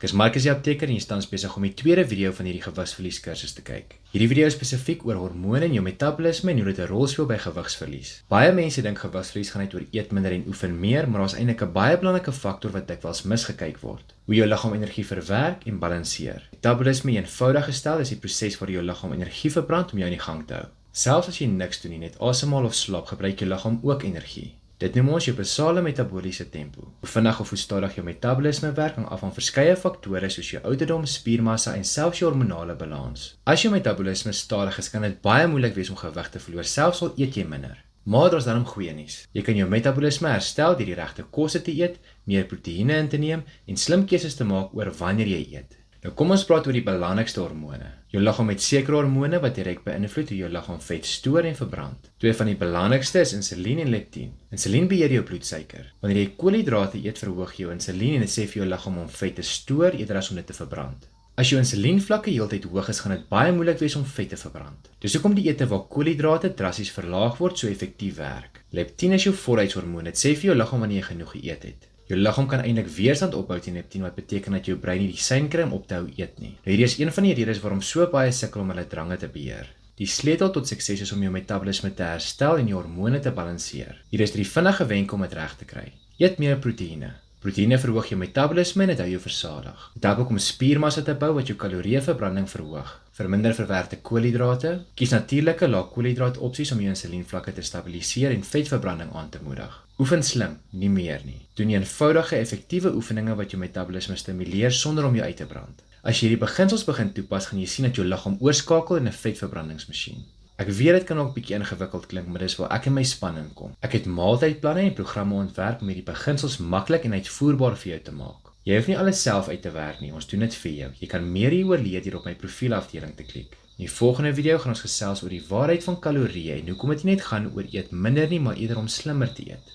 Ek is Marcus die apteker en jy staan besig om die tweede video van hierdie gewigsverlies kursus te kyk. Hierdie video is spesifiek oor hormone en jou metabolisme en hoe dit 'n rol speel by gewigsverlies. Baie mense dink gewigsverlies gaan net oor eet minder en oefen meer, maar daar's eintlik 'n baie belangrike faktor wat dikwels misgekyk word. Hoe jou liggaam energie verwerk en balanseer. Metabolisme, eenvoudig gestel, is die proses waar jou liggaam energie verbrand om jou in die gang te hou. Selfs as jy niks doen nie, net asemhaal of slaap, gebruik jou liggaam ook energie. Dit noem ons jou basale metaboliese tempo. Hoe vinnig of hoe stadig jou metabolisme werk hang af van verskeie faktore soos jou ouderdom, spiermassa en selfs jou hormonale balans. As jou metabolisme stadig is, kan dit baie moeilik wees om gewig te verloor, selfs al eet jy minder. Maar daar's daarom goeie nuus. Jy kan jou metabolisme herstel deur die regte kosse te eet, meer proteïene in te neem en slim keuses te maak oor wanneer jy eet. Nou kom ons praat oor die belangrikste hormone. Jou liggaam het sekere hormone wat direk beïnvloed hoe jou liggaam vet stoor en verbrand. Twee van die belangrikste is insulien en leptien. Insulien beheer jou bloedsuiker. Wanneer jy koolhidrate eet, verhoog jou insulien en dit sê vir jou liggaam om vet te stoor eerder as om dit te verbrand. As jou insulienvlakke heeltyd hoog is, gaan dit baie moeilik wees om vet te verbrand. Dis hoekom dieete waar koolhidrate drassies verlaag word so effektief werk. Leptien is jou volhydshormoon. Dit sê vir jou liggaam wanneer jy genoeg geëet het. Jou liggaam kan eintlik weerstand opbou teen leptien, wat beteken dat jou brein nie die sein kry om op te hou eet nie. Nou hierdie is een van die redes waarom so baie sukkel om hulle drange te beheer. Die sleutel tot sukses is om jou metabolisme te herstel en jou hormone te balanseer. Hier is 3 vinnige wenke om dit reg te kry. Eet meer proteïene. Proteïene verhoog jou metabolisme en dit hou jou versadig. Dit help ook om spiermassa te bou wat jou kalorieënverbranding verhoog. Verminder verwerkte koolhidrate. Kies natuurlike lae koolhidraat opsies om jou insulienvlakke te stabiliseer en vetverbranding aan te moedig. Oefen slim, nie meer nie. Doen eenvoudige, effektiewe oefeninge wat jou metabolisme stimuleer sonder om jou uit te brand. As jy hierdie beginsels begin toepas, gaan jy sien dat jou liggaam oorskakel in 'n vetverbrandingsmasjien. Ek weet dit kan ook bietjie ingewikkeld klink, maar dis waar ek en my span inkom. Ek het maaltydplanne en programme ontwerp om hierdie beginsels maklik en uitvoerbaar vir jou te maak. Jy hoef nie alles self uit te werk nie, ons doen dit vir jou. Jy kan meer hieroor leer deur op my profielafdeling te klik. In die volgende video gaan ons gesels oor die waarheid van kalorieë en hoekom dit nie net gaan oor eet minder nie, maar eerder om slimmer te eet.